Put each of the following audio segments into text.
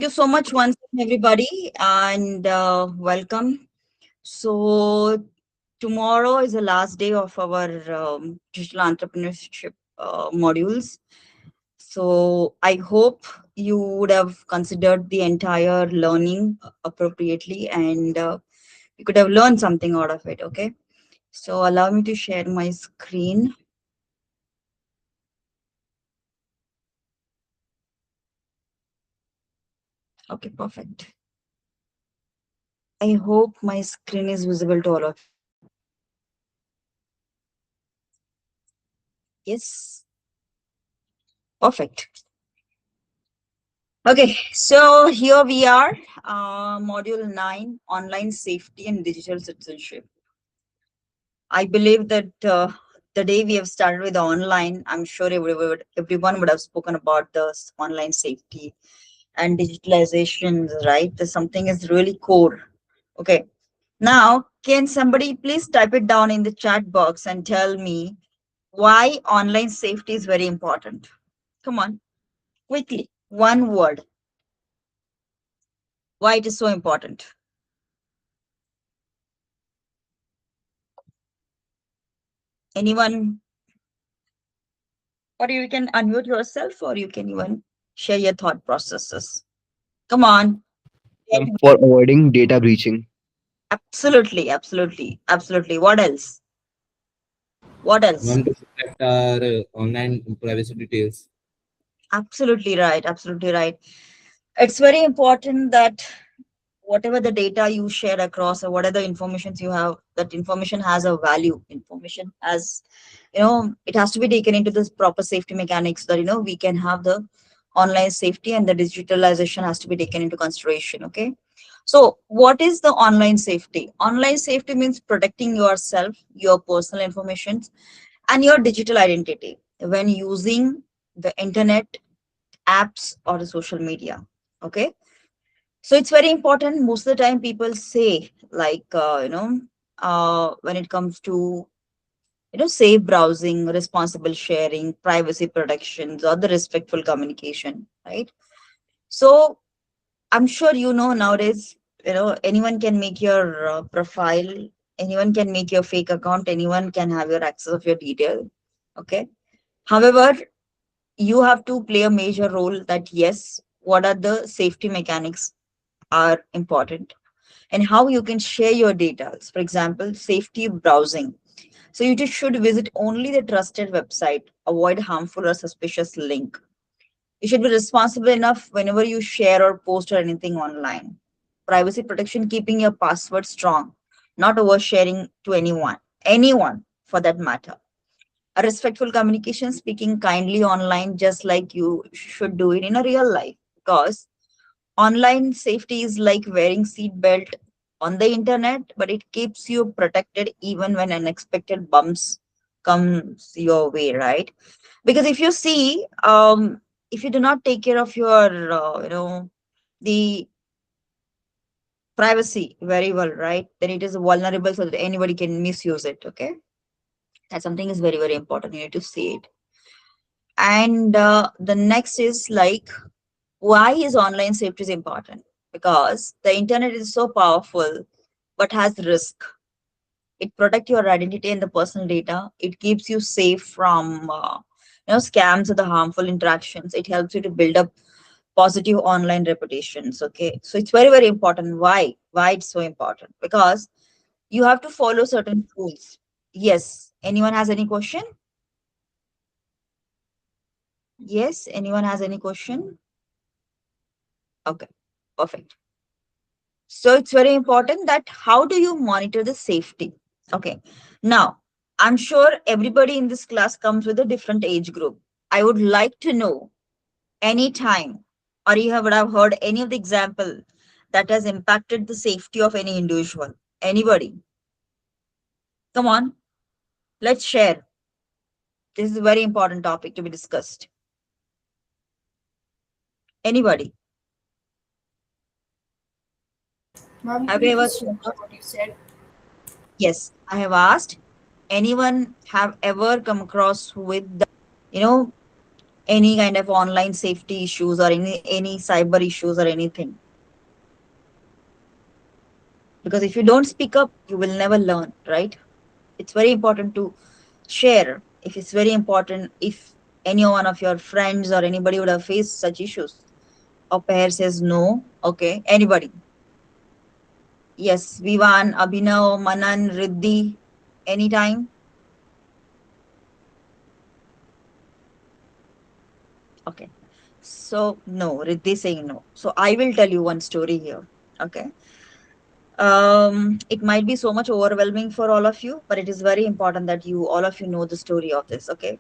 Thank you so much once again, everybody, and welcome. So, tomorrow is the last day of our digital entrepreneurship modules. So, I hope you would have considered the entire learning appropriately and you could have learned something out of it. Okay. So, allow me to share my screen. Okay, perfect. I hope my screen is visible to all of you. Yes, perfect. Okay, so here we are, module 9, online safety and digital citizenship. I believe that the day we have started with online, I'm sure everyone would have spoken about the online safety and digitalization, right? There's something is really core. Okay, now can somebody please type it down in the chat box and tell me why online safety is very important? Come on, quickly, one word, why it is so important. Anyone? Or you can unmute yourself, or you can even share your thought processes. Come on. For avoiding data breaching. Absolutely, absolutely, absolutely. What else? What else? Ma'am, to protect our online privacy details. Absolutely right. Absolutely right. It's very important that whatever the data you share across or whatever informations you have, that information has a value. Information has, it has to be taken into this proper safety mechanics that, we can have the online safety, and the digitalization has to be taken into consideration. Okay. So what is the online safety? Online safety means protecting yourself, your personal information, and your digital identity when using the internet, apps, or the social media. Okay, so it's very important. Most of the time people say like when it comes to safe browsing, responsible sharing, privacy protections, or the respectful communication, right? So I'm sure nowadays, anyone can make your profile, anyone can make your fake account, anyone can have your access of your detail. Okay. However, you have to play a major role that yes, what are the safety mechanics are important, and how you can share your data. For example, safety browsing. So you just should visit only the trusted website, avoid harmful or suspicious link. You should be responsible enough whenever you share or post or anything online. Privacy protection, keeping your password strong, not oversharing to anyone for that matter. A respectful communication, speaking kindly online, just like you should do it in a real life. Because online safety is like wearing seat belt on the internet, but it keeps you protected even when unexpected bumps comes your way, right? Because if you see, if you do not take care of your the privacy very well, right, then it is vulnerable so that anybody can misuse it. Okay, that something is very very important, you need to see it. And the next is like, why is online safety is important? Because the internet is so powerful but has risk. It protects your identity and the personal data. It keeps you safe from scams or the harmful interactions. It helps you to build up positive online reputations. Okay, so it's very very important. Why it's so important? Because you have to follow certain rules. Yes, anyone has any question? Yes, anyone has any question? Okay, perfect. So it's very important that how do you monitor the safety? Okay. Now, I'm sure everybody in this class comes with a different age group. I would like to know any time, or would have heard any of the example that has impacted the safety of any individual. Anybody? Come on, let's share. This is a very important topic to be discussed. Anybody? Ma'am, Have could you you ever just thought of? repeat what you said? Yes, I have asked. Anyone have ever come across with the, you know any kind of online safety issues or any cyber issues or anything. Because if you don't speak up, you will never learn, right? It's very important to share. If it's very important, if any one of your friends or anybody would have faced such issues, or pair says no, okay, anybody. Yes, Vivan, Abhinav, Manan, Riddhi, anytime. Okay. So no, Riddhi saying no. So I will tell you one story here. Okay. It might be so much overwhelming for all of you, but it is very important that you all of you know the story of this. Okay.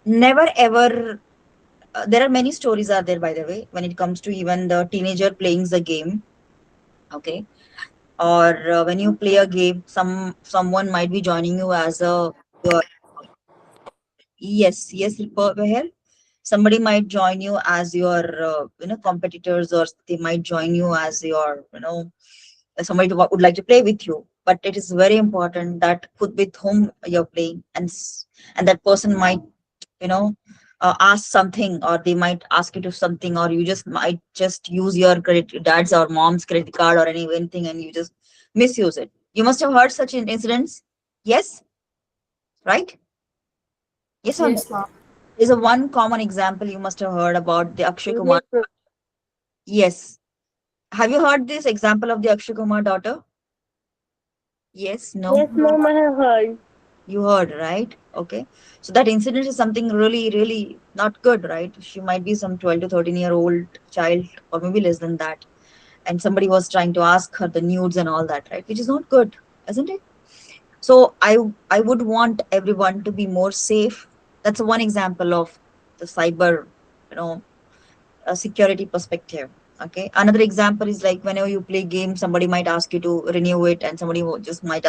Never ever. There are many stories are there, by the way, when it comes to even the teenager playing the game. Okay. Or when you play a game, someone might be joining you as a your yes, yes, Behel. Somebody might join you as your competitors, or they might join you as your somebody would like to play with you. But it is very important that with whom you're playing, and that person might you know ask something, or they might ask you to something, or you just might just use your credit dad's or mom's credit card or anything, and you just misuse it. You must have heard such incidents. Yes, right? Yes or no? Yes, ma'am. There's a one common example you must have heard about the Akshay Yes, Kumar. Yes. Have you heard this example of the Akshay Kumar daughter? Yes, no. yes, ma'am, I have heard. You heard, right? Okay. So that incident is something really, really not good, right? She might be some 12 to 13-year-old child, or maybe less than that. And somebody was trying to ask her the nudes and all that, right? Which is not good, isn't it? So I would want everyone to be more safe. That's one example of the cyber, you know, security perspective. Okay, another example is like whenever you play game, somebody might ask you to renew it, and somebody who just might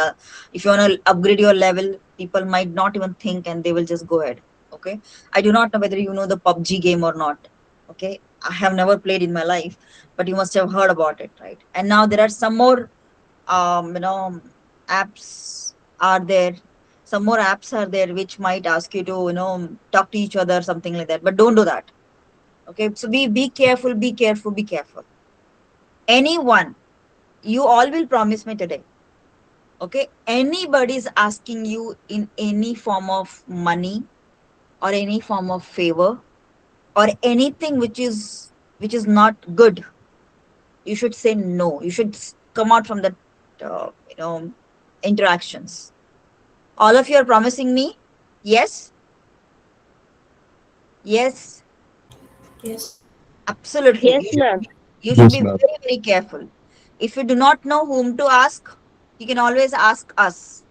if you want to upgrade your level, people might not even think, and they will just go ahead. Okay, I do not know whether you know the PUBG game or not. Okay, I have never played in my life, but you must have heard about it, right? And now there are some more apps are there, some more apps are there which might ask you to talk to each other, something like that, but don't do that. Okay, so be careful, be careful, be careful. Anyone, you all will promise me today. Okay, anybody is asking you in any form of money or any form of favor or anything which is not good, you should say no. You should come out from that interactions. All of you are promising me? Yes, yes, Yes. absolutely. Yes, ma'am. You should Yes, be ma'am. very, very careful. If you do not know whom to ask, you can always ask us.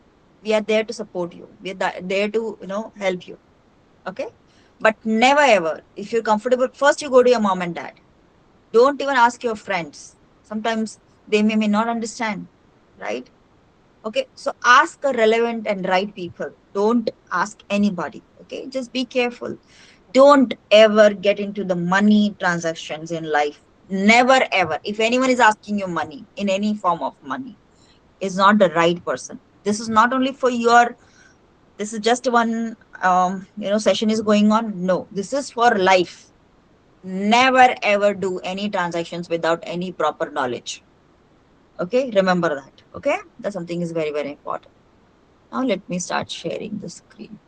We are there to support you. We are there to, help you. Okay. But never ever, if you're comfortable, first you go to your mom and dad. Don't even ask your friends. Sometimes they may not understand, right? Okay. So ask the relevant and right people. Don't ask anybody. Okay. Just be careful. Don't ever get into the money transactions in life. Never ever. If anyone is asking you money in any form of money, is not the right person. This is not only for your, this is just one session is going on. No, this is for life. Never ever do any transactions without any proper knowledge. Okay, remember that. Okay, that something is very, very important. Now let me start sharing the screen.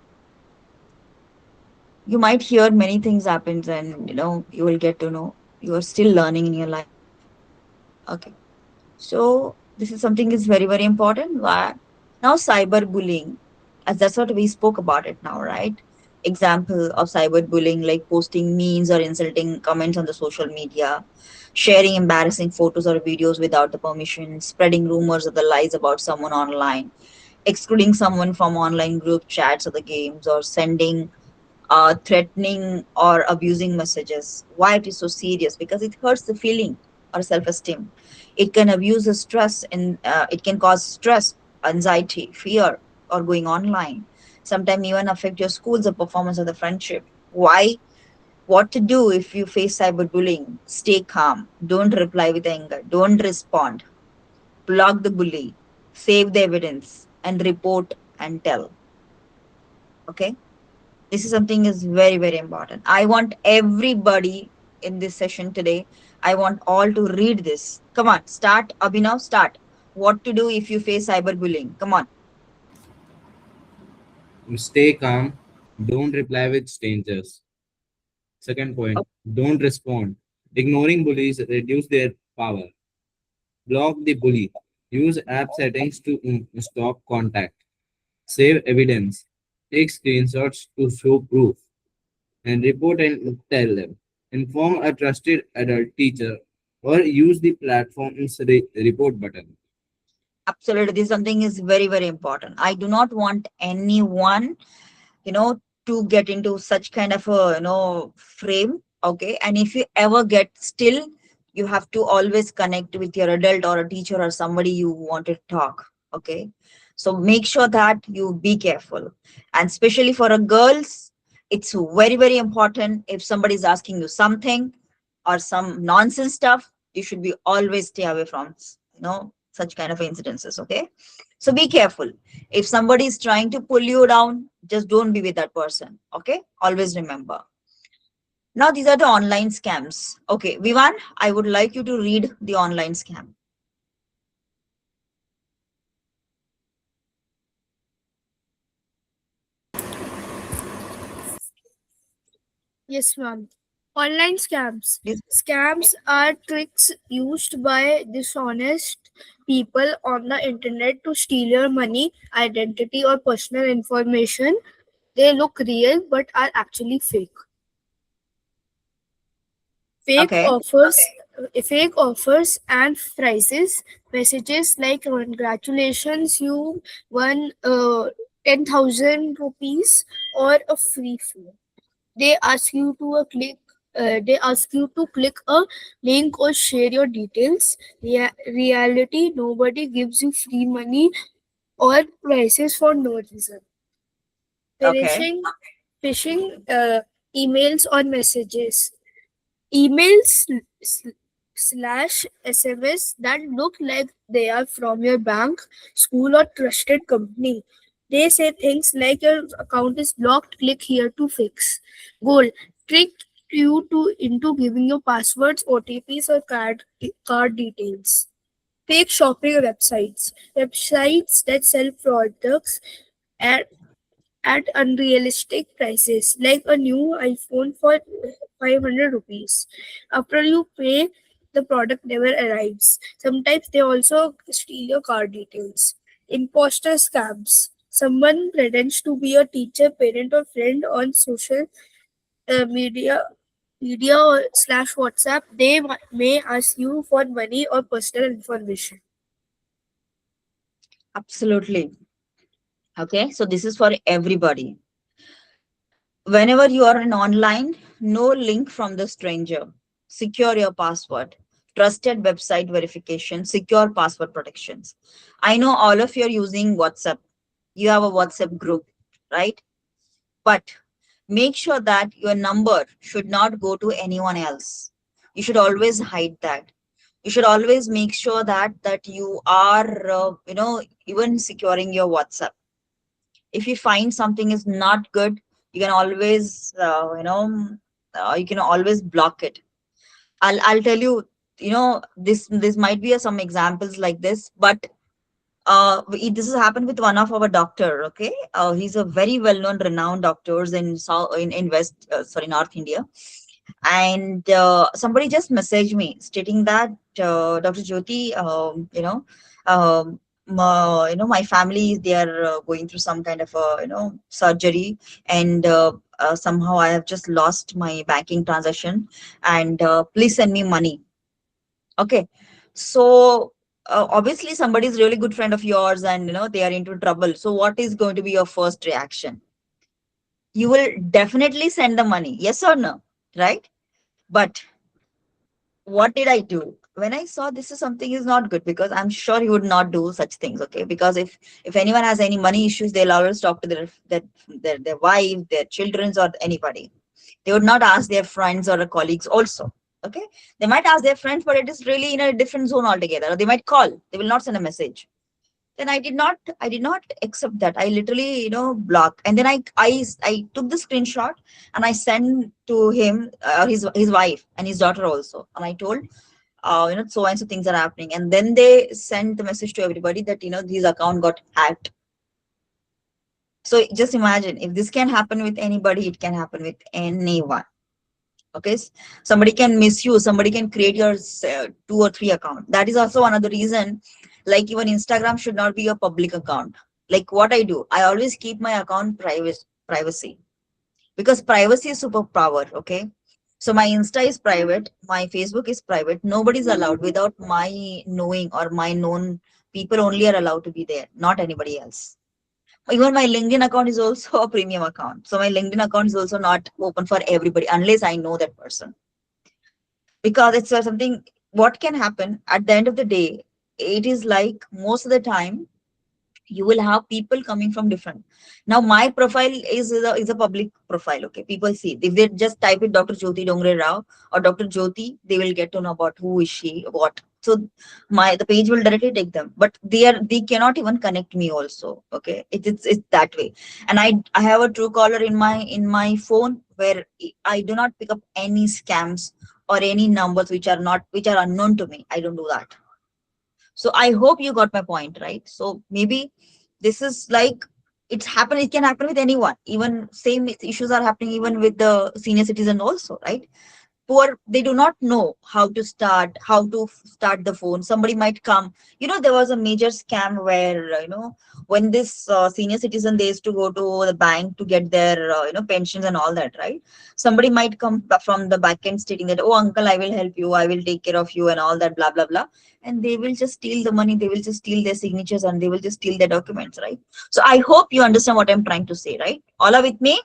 You might hear many things happens, and you will get to know you are still learning in your life. Okay, so this is something is very, very important. Why now cyberbullying, as that's what we spoke about it now, right? Example of cyberbullying, like posting memes or insulting comments on the social media, sharing embarrassing photos or videos without the permission, spreading rumors or the lies about someone online, excluding someone from online group chats or the games, or sending threatening or abusing messages. Why it is so serious? Because it hurts the feeling or self-esteem. It can abuse the stress, and it can cause stress, anxiety, fear, or going online. Sometimes even affect your schools or performance of the friendship. Why? What to do if you face cyberbullying? Stay calm. Don't reply with anger. Don't respond. Block the bully. Save the evidence and report and tell. Okay. This is something is very, very important. I want everybody in this session today, I want all to read this. Come on, start, Abhinav, start. What to do if you face cyberbullying? Come on. Stay calm. Don't reply with strangers. Second point, don't respond. Ignoring bullies reduce their power. Block the bully. Use app settings to stop contact. Save evidence. Take screenshots to show proof. And report and tell them. Inform a trusted adult teacher or use the platform's report button. Absolutely. This something is very, very important. I do not want anyone, you know, to get into such kind of a, frame. Okay. And if you ever get still, you have to always connect with your adult or a teacher or somebody you want to talk. Okay. So make sure that you be careful. And especially for a girls, it's very, very important. If somebody is asking you something or some nonsense stuff, you should be always stay away from, such kind of incidences. Okay. So be careful. If somebody is trying to pull you down, just don't be with that person. Okay. Always remember. Now, these are the online scams. Okay. Vivan, I would like you to read the online scam. Yes, ma'am. Online scams. Please. Scams are tricks used by dishonest people on the internet to steal your money, identity, or personal information. They look real but are actually fake. Fake Okay. offers, fake offers and prices. Messages like congratulations, you won 10,000 rupees or a free phone. They ask you to click a link or share your details. Reality, nobody gives you free money or prices for no reason. Okay. Phishing emails or messages. Emails slash SMS that look like they are from your bank, school, or trusted company. They say things like your account is blocked, click here to fix. Goal, trick you into giving your passwords, OTPs, or card details. Fake shopping websites that sell products at unrealistic prices, like a new iPhone for 500 rupees. After you pay, the product never arrives. Sometimes they also steal your card details. Imposter scams. Someone pretends to be a teacher, parent, or friend on social media or slash WhatsApp. They may ask you for money or personal information. Absolutely. Okay. So this is for everybody. Whenever you are in online, no link from the stranger. Secure your password. Trusted website verification. Secure password protections. I know all of you are using WhatsApp. You have a WhatsApp group, right? But make sure that your number should not go to anyone else. You should always hide that. You should always make sure that you are, even securing your WhatsApp. If you find something is not good, you can always, you can always block it. I'll tell you, this might be some examples like this, but this has happened with one of our doctor. Okay. He's a very well known renowned doctors in south in west sorry, North India. And somebody just messaged me stating that, Dr. Jyoti, my family, they are going through some kind of surgery, and somehow I have just lost my banking transaction, and please send me money. Okay. So obviously somebody is really good friend of yours, and they are into trouble. So what is going to be your first reaction? You will definitely send the money, yes or no, right? But what did I do when I saw this is something is not good? Because I'm sure he would not do such things. Okay. Because if anyone has any money issues, they'll always talk to their wife, their children, or anybody. They would not ask their friends or colleagues also. Okay. They might ask their friends, but it is really in a different zone altogether. Or they might call, they will not send a message. Then I did not accept that. I literally, blocked. And then I took the screenshot and I sent to him, his wife and his daughter also. And I told, so and so things are happening. And then they sent the message to everybody that, his account got hacked. So just imagine, if this can happen with anybody, it can happen with anyone. Okay, somebody can misuse, somebody can create your two or three account. That is also another reason, like even Instagram should not be a public account. Like what I do, I always keep my account privacy, because privacy is superpower. Okay, so my Insta is private, my Facebook is private. Nobody's allowed without my knowing, or my known people only are allowed to be there, not anybody else. Even my LinkedIn account is also a premium account. So my LinkedIn account is also not open for everybody unless I know that person. Because it's something, what can happen at the end of the day, it is like most of the time you will have people coming from different. Now my profile is a public profile. Okay, people see, if they just type it Dr. Jyoti Dongre Rao or Dr. Jyoti, they will get to know about who is she, what. So the page will directly take them, but they cannot even connect me also. Okay, it's that way. And I have a true caller in my phone, where I do not pick up any scams or any numbers which are unknown to me. I don't do that. So I hope you got my point, right? So maybe this is like, it can happen with anyone. Even same issues are happening even with the senior citizen also, right? Poor, they do not know how to start the phone. Somebody might come, there was a major scam where, when this senior citizen, they used to go to the bank to get their pensions and all that, right? Somebody might come from the back end stating that, oh uncle, I will help you, I will take care of you and all that, blah blah blah. And they will just steal the money, they will just steal their signatures, and they will just steal their documents, right? So I hope you understand what I'm trying to say, right? All are with me?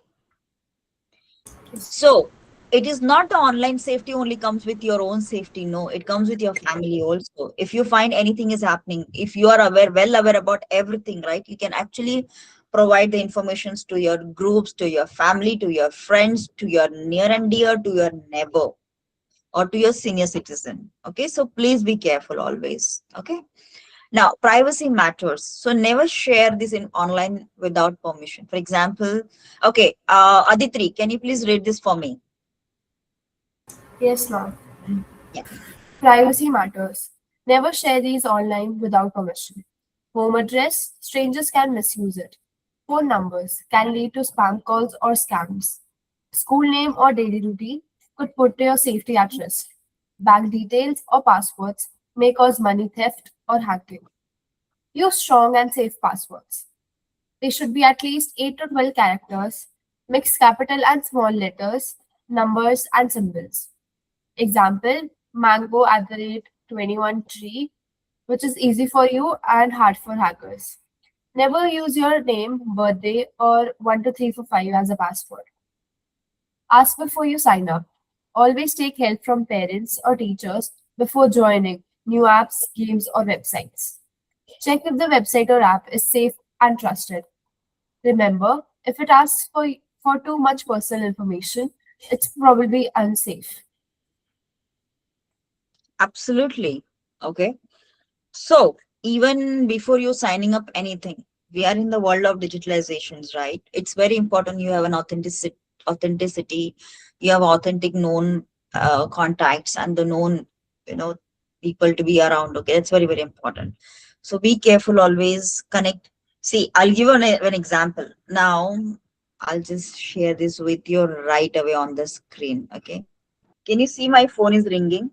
Yes. So it is not the online safety only comes with your own safety. No, it comes with your family also. If you find anything is happening, if you are well aware about everything, right, you can actually provide the informations to your groups, to your family, to your friends, to your near and dear, to your neighbor, or to your senior citizen. Okay, so please be careful always. Okay. Now, privacy matters. So never share this in online without permission. For example, okay, Aditri, can you please read this for me? Yes, ma'am. Yeah. Privacy matters. Never share these online without permission. Home address, strangers can misuse it. Phone numbers can lead to spam calls or scams. School name or daily routine could put your safety at risk. Bank details or passwords may cause money theft or hacking. Use strong and safe passwords. They should be at least 8 to 12 characters, mix capital and small letters, numbers, and symbols. Example, mango at the rate 21 tree, which is easy for you and hard for hackers. Never use your name, birthday, or 12345 as a password. Ask before you sign up. Always take help from parents or teachers before joining new apps, games, or websites. Check if the website or app is safe and trusted. Remember, if it asks for too much personal information, it's probably unsafe. Absolutely. Okay. So even before you signing up anything, we are in the world of digitalizations, right? It's very important you have an authenticity, you have authentic known contacts and the known, you know, people to be around. Okay, it's very, very important. So be careful, always connect. See, I'll give an example. Now, I'll just share this with you right away on the screen. Okay. Can you see my phone is ringing?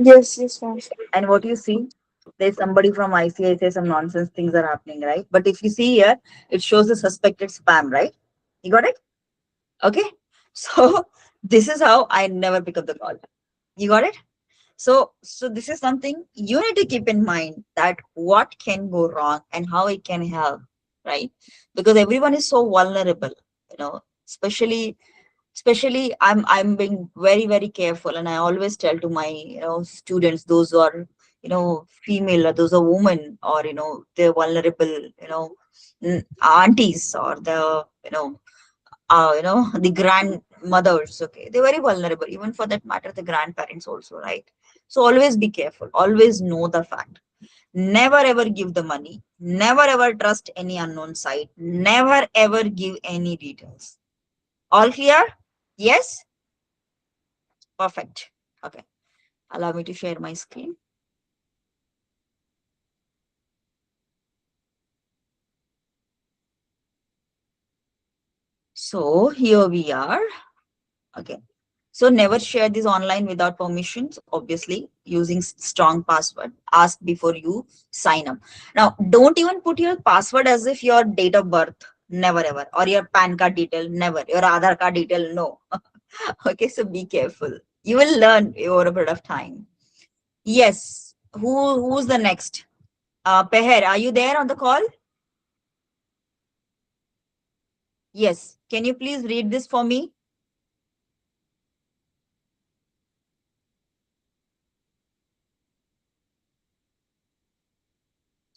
Yes, yes, ma'am. And what you see, there's somebody from ICICI, some nonsense things are happening, right? But if you see here, it shows the suspected spam, right? You got it? Okay. So this is how I never pick up the call. You got it? So this is something you need to keep in mind, that what can go wrong and how it can help, right? Because everyone is so vulnerable, especially I'm being very, very careful, and I always tell to my students, those who are female, or those are women, or they're vulnerable, aunties, or the the grandmothers. Okay, they're very vulnerable, even for that matter the grandparents also, right? So always be careful, always know the fact. Never ever give the money. Never ever trust any unknown site. Never ever give any details. All clear? Yes? Perfect. Okay. Allow me to share my screen. So here we are. Okay. So never share this online without permissions, obviously, using strong password. Ask before you sign up. Now, don't even put your password as if your date of birth, never ever, or your PAN card detail, never, your Aadhaar card detail, no. Okay, so be careful. You will learn over a period of time. Yes. Who's the next? Peher, are you there on the call? Yes. Can you please read this for me?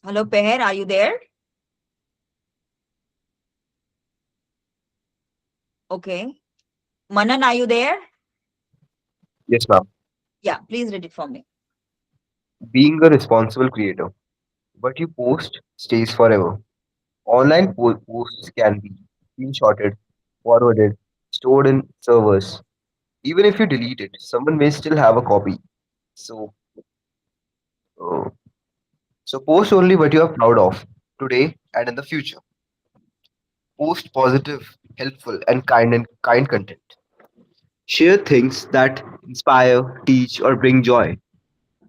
Hello, Peher, are you there? Okay. Manan, are you there? Yes, ma'am. Yeah, please read it for me. Being a responsible creator. What you post stays forever. Online posts can be screenshotted, forwarded, stored in servers. Even if you delete it, someone may still have a copy. So, uh, so post only what you are proud of today and in the future. Post positive, helpful, and kind content. Share things that inspire, teach, or bring joy.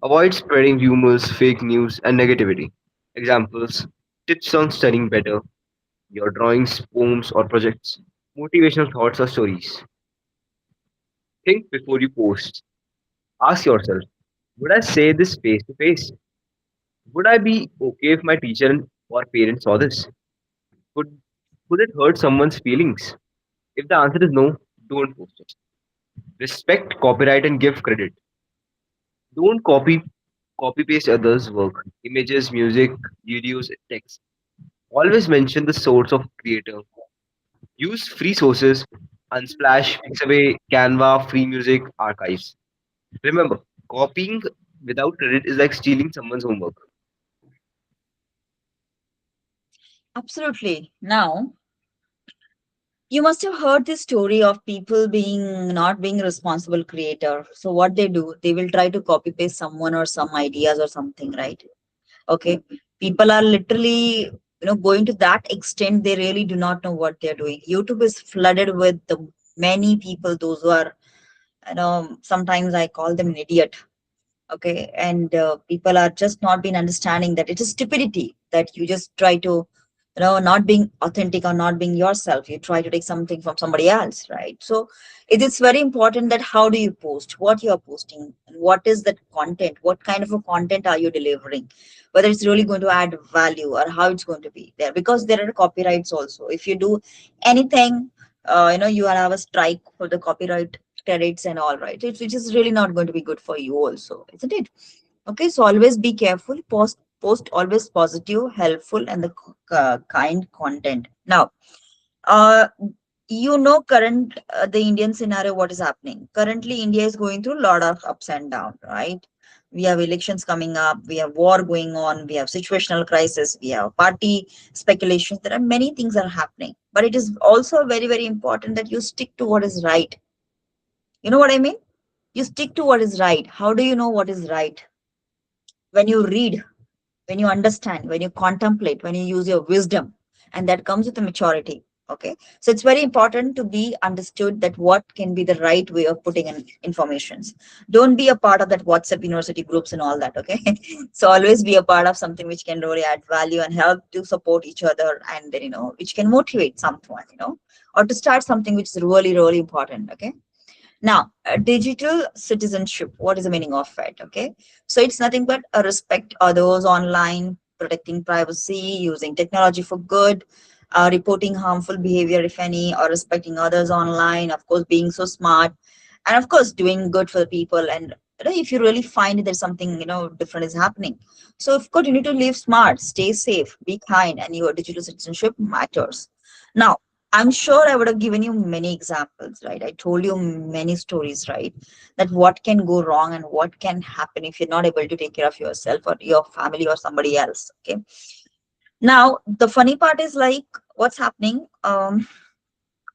Avoid spreading rumors, fake news, and negativity. Examples: tips on studying better, your drawings, poems, or projects, motivational thoughts or stories. Think before you post. Ask yourself, would I say this face to face? Would I be okay if my teacher or parents saw this? Could, could it hurt someone's feelings? If the answer is no, don't post it. Respect copyright and give credit. Don't copy paste others' work, images, music, videos, text. Always mention the source of creator. Use free sources, Unsplash, Pixabay, Canva, free music, archives. Remember, copying without credit is like stealing someone's homework. Absolutely. Now, you must have heard this story of people being not being responsible creator. So what they do, they will try to copy paste someone or some ideas or something, right? Okay. People are literally, going to that extent, they really do not know what they're doing. YouTube is flooded with the many people, those who are, sometimes I call them an idiot. Okay. And people are just not been understanding that it is stupidity that you just try to, not being authentic or not being yourself, you try to take something from somebody else, right? So it is very important that how do you post, what you are posting, and what is that content, what kind of a content are you delivering, whether it's really going to add value or how it's going to be there, because there are copyrights also. If you do anything, you will have a strike for the copyright credits and all, right? Which is really not going to be good for you also, isn't it? Okay, so always be careful. Post always positive, helpful, and the kind content. Now, uh, current the Indian scenario, what is happening currently? India is going through a lot of ups and downs, right? We have elections coming up, we have war going on, we have situational crisis, we have party speculations. There are many things that are happening, but it is also very, very important that you stick to what is right. You know what I mean? You stick to what is right. How do you know what is right? When you read, when you understand, when you contemplate, when you use your wisdom, and that comes with the maturity. Okay, so it's very important to be understood that what can be the right way of putting in informations. Don't be a part of that WhatsApp university groups and all that. Okay, so always be a part of something which can really add value and help to support each other, and then which can motivate someone, or to start something which is really, really important. Okay. Now, digital citizenship, what is the meaning of it? Okay, so it's nothing but respect others online, protecting privacy, using technology for good, reporting harmful behavior, if any, or respecting others online, of course, being so smart, and of course, doing good for the people. And if you really find there's something, different is happening. So, of course, you need to live smart, stay safe, be kind, and your digital citizenship matters. Now, I'm sure I would have given you many examples, right? I told you many stories, right? That what can go wrong and what can happen if you're not able to take care of yourself or your family or somebody else. Okay. Now, the funny part is like what's happening. I'm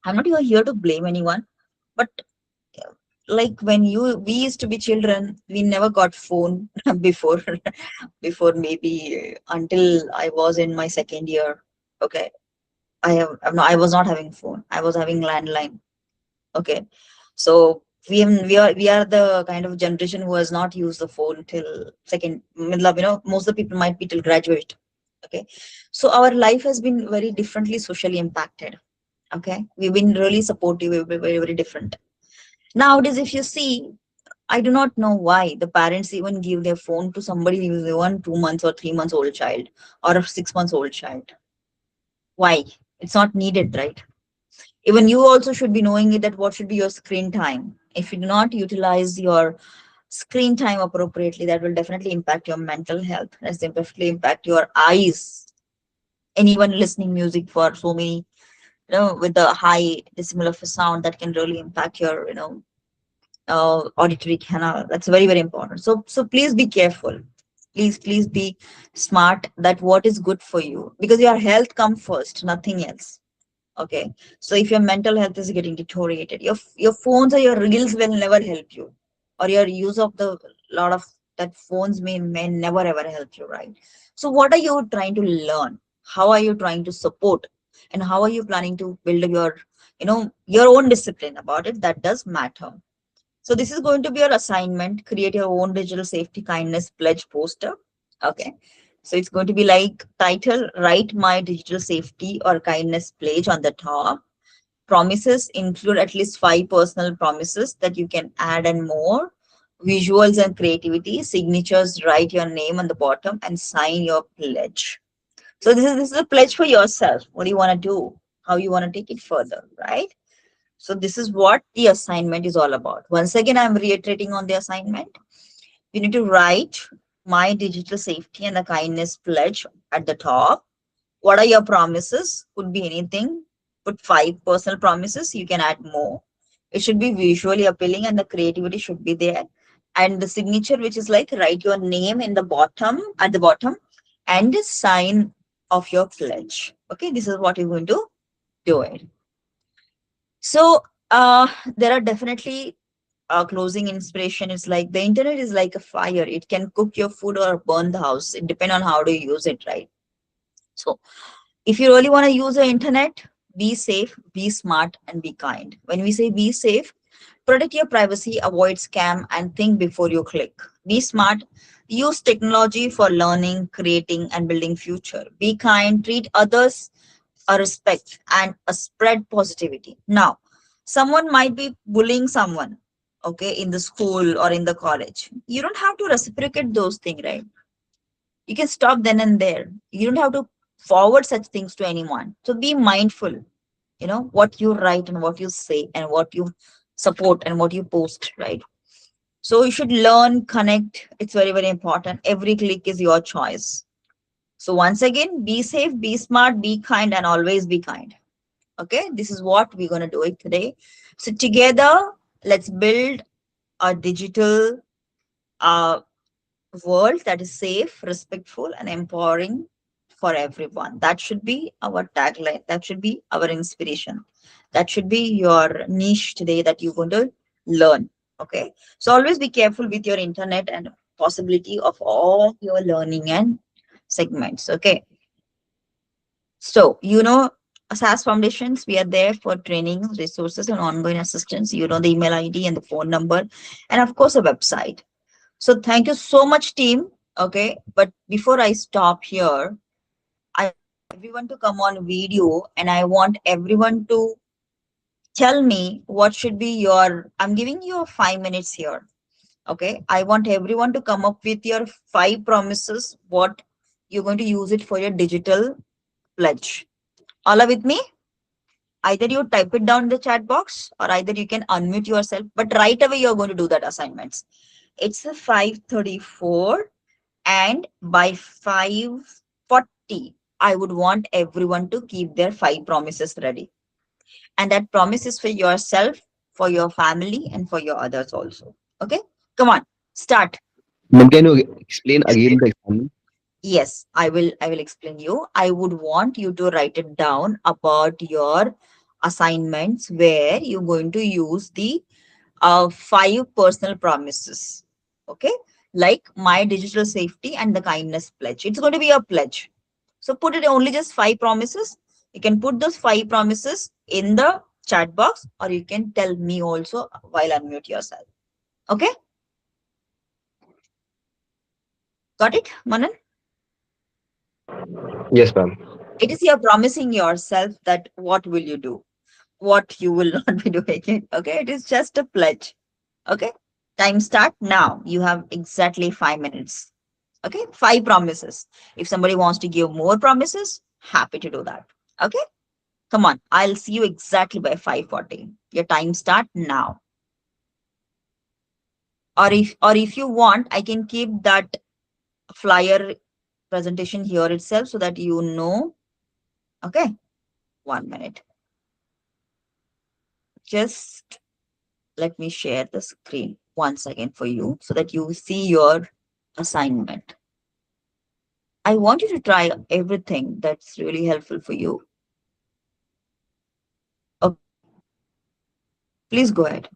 not even here to blame anyone, but like when we used to be children, we never got phone before before maybe until I was in my second year. Okay. I was not having phone. I was having landline. Okay. So we are the kind of generation who has not used the phone till second middle of, most of the people might be till graduate. Okay. So our life has been very differently socially impacted. Okay. We've been really supportive, we've been very, very different. Nowadays, if you see, I do not know why the parents even give their phone to somebody who is even 2 months or 3 months old child or a 6 months old child. Why? It's not needed, right? Even you also should be knowing it that what should be your screen time. If you do not utilize your screen time appropriately, that will definitely impact your mental health. That's definitely impact your eyes. And even listening music for so many, with the high decibel of a sound, that can really impact your, auditory canal. That's very, very important. So please be careful. Please be smart that what is good for you, because your health comes first, nothing else. Okay. So if your mental health is getting deteriorated, your phones or your reels will never help you, or your use of the lot of that phones may never ever help you, right? So what are you trying to learn? How are you trying to support? And how are you planning to build your own discipline about it? That does matter. So this is going to be your assignment. Create your own digital safety kindness pledge poster. Okay. So it's going to be like title, write my digital safety or kindness pledge on the top. Promises include at least 5 personal promises that you can add and more. Visuals and creativity. Signatures, write your name on the bottom and sign your pledge. So this is a pledge for yourself. What do you want to do? How you want to take it further, right? So this is what the assignment is all about. Once again, I'm reiterating on the assignment. You need to write my digital safety and the kindness pledge at the top. What are your promises? Could be anything. Put 5 personal promises. You can add more. It should be visually appealing and the creativity should be there. And the signature, which is like write your name in the bottom, at the bottom, and the sign of your pledge. Okay, this is what you're going to do it. So there are definitely closing inspiration is like the internet is like a fire. It can cook your food or burn the house. It depends on how do you use it, right? So if you really want to use the internet, be safe, be smart, and be kind. When we say be safe, protect your privacy, avoid scam, and think before you click. Be smart. Use technology for learning, creating, and building future. Be kind. Treat others a respect and a spread positivity. Now, someone might be bullying someone, okay, in the school or in the college. You don't have to reciprocate those things, right? You can stop then and there. You don't have to forward such things to anyone. So be mindful, what you write and what you say and what you support and what you post, right? So you should learn, connect. It's very, very important. Every click is your choice. So once again, be safe, be smart, be kind, and always be kind. Okay, this is what we're going to do it today. So together, let's build a digital uh, world that is safe, respectful, and empowering for everyone. That should be our tagline. That should be our inspiration. That should be your niche today that you're going to learn. Okay, so always be careful with your internet and possibility of all your learning and segments. Okay, so, SAS Foundations, we are there for training, resources, and ongoing assistance. You know the email ID and the phone number, and of course, a website. So, thank you so much, team. Okay, but before I stop here, I want everyone to come on video and I want everyone to tell me what should be your. I'm giving you 5 minutes here. Okay, I want everyone to come up with your 5 promises, what you're going to use it for your digital pledge. All are with me? Either you type it down in the chat box or either you can unmute yourself, but right away you're going to do that assignments. It's a 5:34 and by 5:40 I would want everyone to keep their 5 promises ready. And that promise is for yourself, for your family, and for your others also. Okay? Come on, start. Ma'am, can you explain again the example? Yes, I will explain you. I would want you to write it down about your assignments where you're going to use the five personal promises. Okay? Like my digital safety and the kindness pledge. It's going to be a pledge. So put it only just five promises. You can put those five promises in the chat box, or you can tell me also while unmute yourself. Okay? Got it, Manan? Yes, ma'am. It is you're promising yourself that what will you do, what you will not be doing it. Okay? It is just a pledge. Okay? Time start now. You have exactly 5 minutes. Okay? Five promises. If somebody wants to give more promises, happy to do that. Okay? Come on. I'll see you exactly by 5:40. Your time start now. Or if you want, I can keep that flyer presentation here itself so that you know. Okay? 1 minute. Just let me share the screen once again for you so that you see your assignment. I want you to try everything that's really helpful for you. Okay, please go ahead.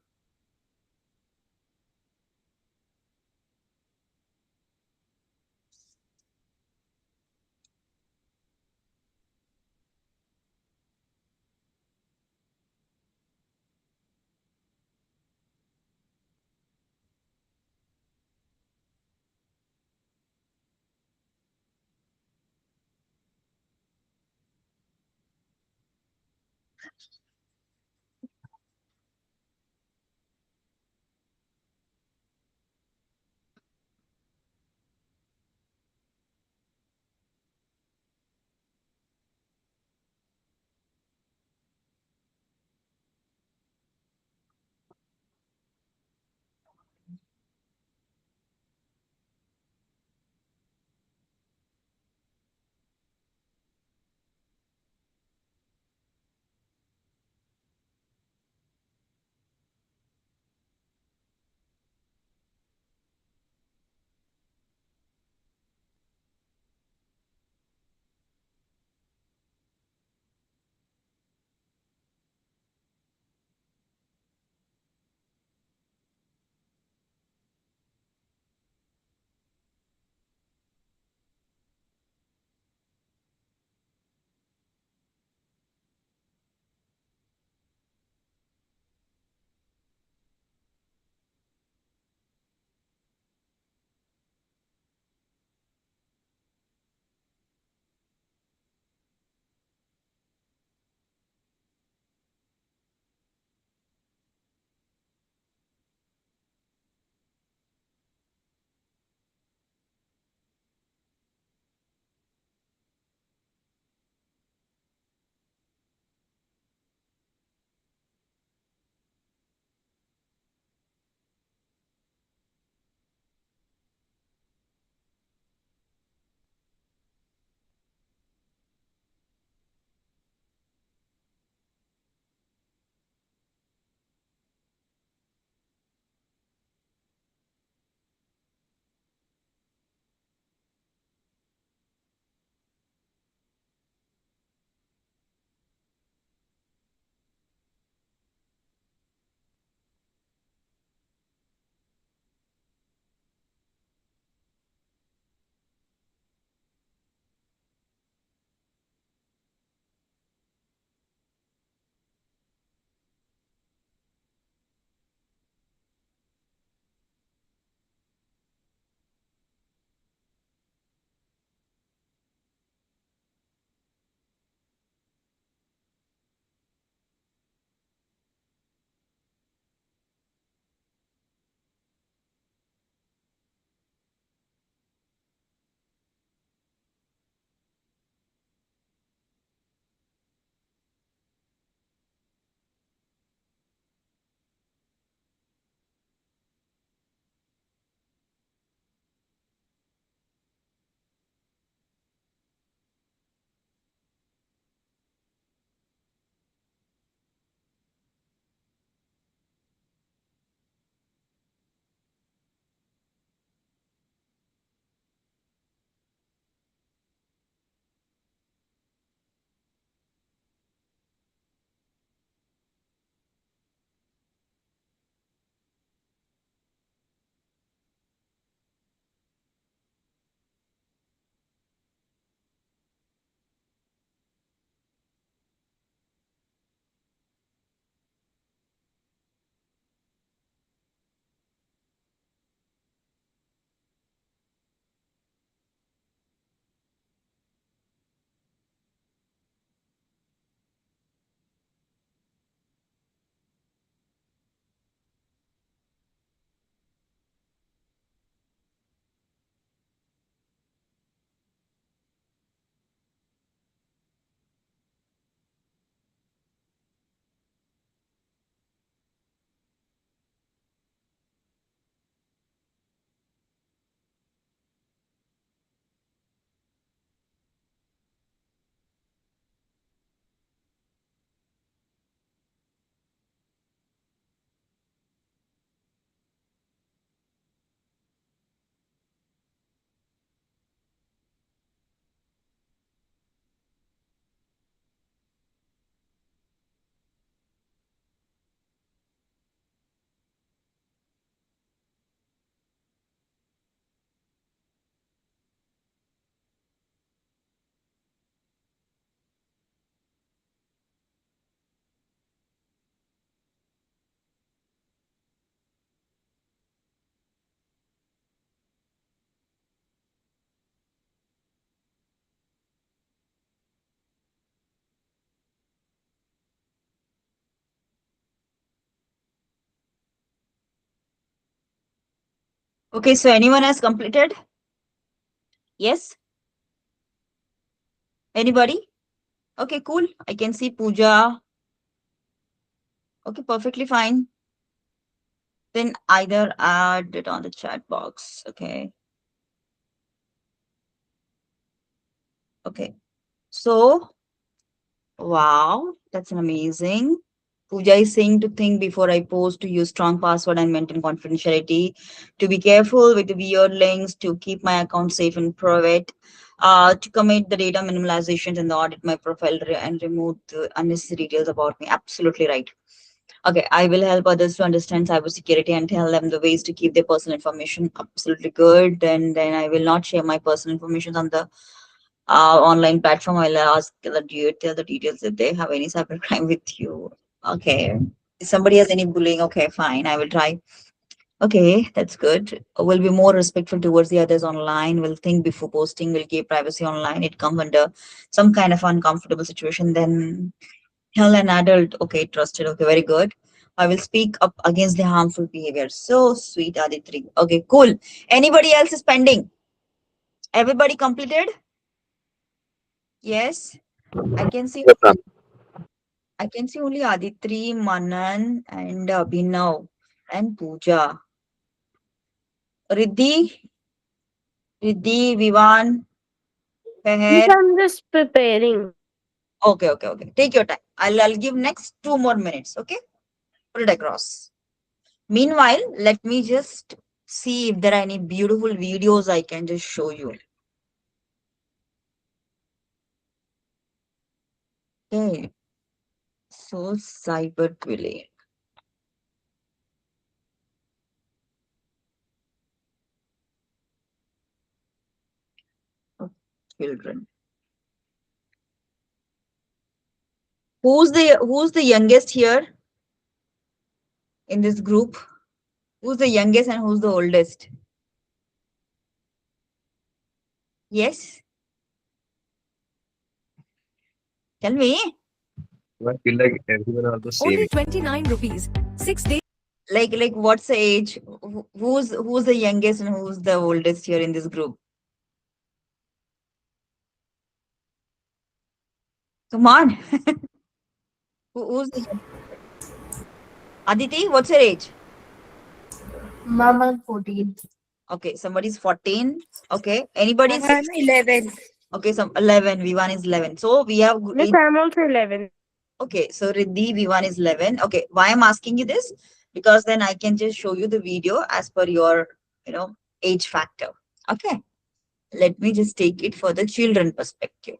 Okay, so anyone has completed? Yes? Anybody? Okay, cool. I can see Pooja. Okay, perfectly fine. Then either add it on the chat box. Okay. Okay. So, wow, that's an amazing. Pooja is saying to think before I post, to use strong password and maintain confidentiality, to be careful with the weird links, to keep my account safe and private, to commit the data minimalizations and the audit my profile and remove the unnecessary details about me. Absolutely right. Okay, I will help others to understand cybersecurity and tell them the ways to keep their personal information. Absolutely good. And then I will not share my personal information on the online platform. I'll ask that you tell the details if they have any cybercrime with you. Okay. If somebody has any bullying, okay, fine. I will try. Okay, that's good. We'll be more respectful towards the others online. We'll think before posting. We'll keep privacy online. It comes under some kind of uncomfortable situation. Then tell an adult, okay, trusted. Okay, very good. I will speak up against the harmful behavior. So sweet, Aditri. Okay, cool. Anybody else is pending? Everybody completed? Yes. I can see Yes, ma'am. I can see only Aditri, Manan, and Abhinav and Pooja. Riddhi, Vivan, Yes, Peher. I'm just preparing. Okay, okay, okay. Take your time. I'll give next 2 more minutes. Okay, put it across. Meanwhile, let me just see if there are any beautiful videos I can just show you. Okay, so cyber bullying. Of children. Who's the youngest here in this group? Who's the youngest and who's the oldest? Yes, tell me. I feel like everyone are the Only same. 29 rupees. 6 days. Like what's the age? Who's the youngest and who's the oldest here in this group? Come on. Who's the Aditi? What's your age? Mama 14. Okay, somebody's 14. Okay, anybody? I'm 11. Okay, some 11. V1 is 11. So we have Yes, I'm also 11. okay. So Riddhi V1 is 11. Okay, why I'm asking you this? Because then I can just show you the video as per your age factor. Okay, let me just take it for the children perspective.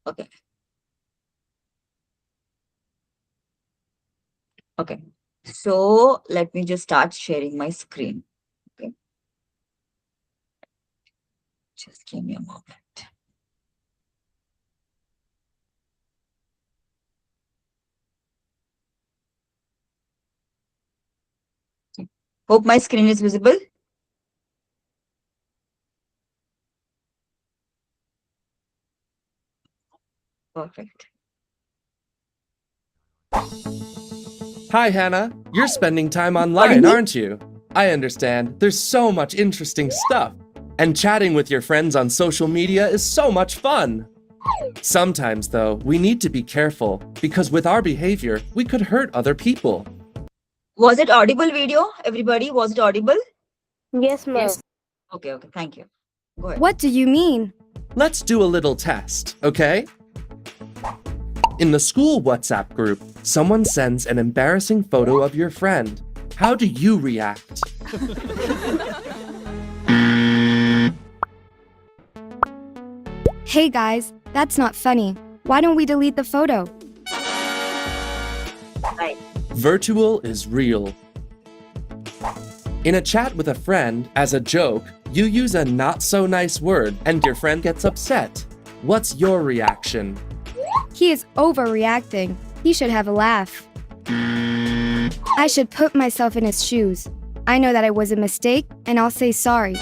Okay. Okay. So let me just start sharing my screen. Okay. Just give me a moment. Hope my screen is visible. Perfect. Hi, Hannah. You're spending time Pardon online, me? aren't you? I understand. There's so much interesting stuff. And chatting with your friends on social media is so much fun. Sometimes, though, we need to be careful because with our behavior, we could hurt other people. Was it audible video? Everybody, was it audible? Yes, ma'am. Okay, okay, thank you. Go ahead. What do you mean? Let's do a little test, okay? In the school WhatsApp group, someone sends an embarrassing photo of your friend. How do you react? Hey guys, that's not funny. Why don't we delete the photo? Right. Virtual is real. In a chat with a friend, as a joke, you use a not so nice word and your friend gets upset. What's your reaction? He is overreacting. He should have a laugh. I should put myself in his shoes. I know that it was a mistake, and I'll say sorry.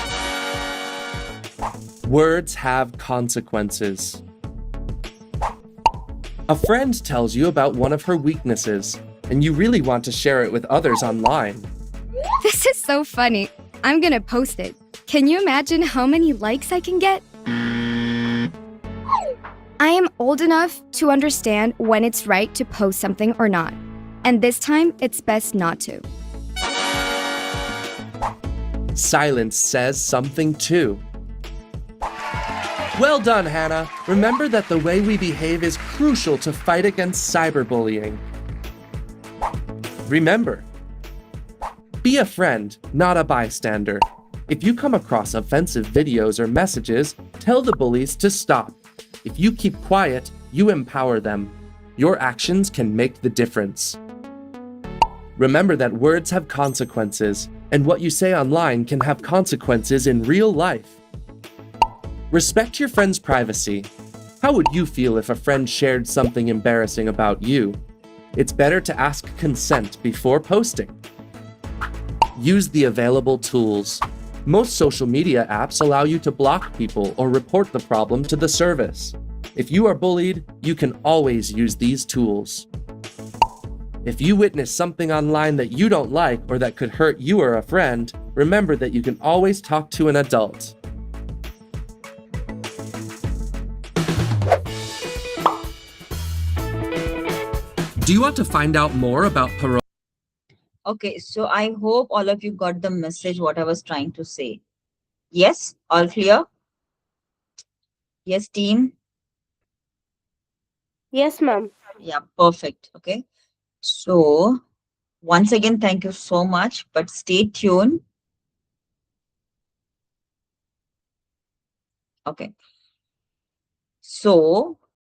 Words have consequences. A friend tells you about one of her weaknesses, and you really want to share it with others online. This is so funny. I'm gonna post it. Can you imagine how many likes I can get? I am old enough to understand when it's right to post something or not. And this time, it's best not to. Silence says something too. Well done, Hannah. Remember that the way we behave is crucial to fight against cyberbullying. Remember, be a friend, not a bystander. If you come across offensive videos or messages, tell the bullies to stop. If you keep quiet, you empower them. Your actions can make the difference. Remember that words have consequences, and what you say online can have consequences in real life. Respect your friend's privacy. How would you feel if a friend shared something embarrassing about you? It's better to ask consent before posting. Use the available tools. Most social media apps allow you to block people or report the problem to the service. If you are bullied, you can always use these tools. If you witness something online that you don't like or that could hurt you or a friend, remember that you can always talk to an adult. Do you want to find out more about parole? Okay, so I hope all of you got the message what I was trying to say. Yes, all clear? Yes, team? Yes, ma'am. Yeah, perfect. Okay. So once again, thank you so much, but stay tuned. Okay. So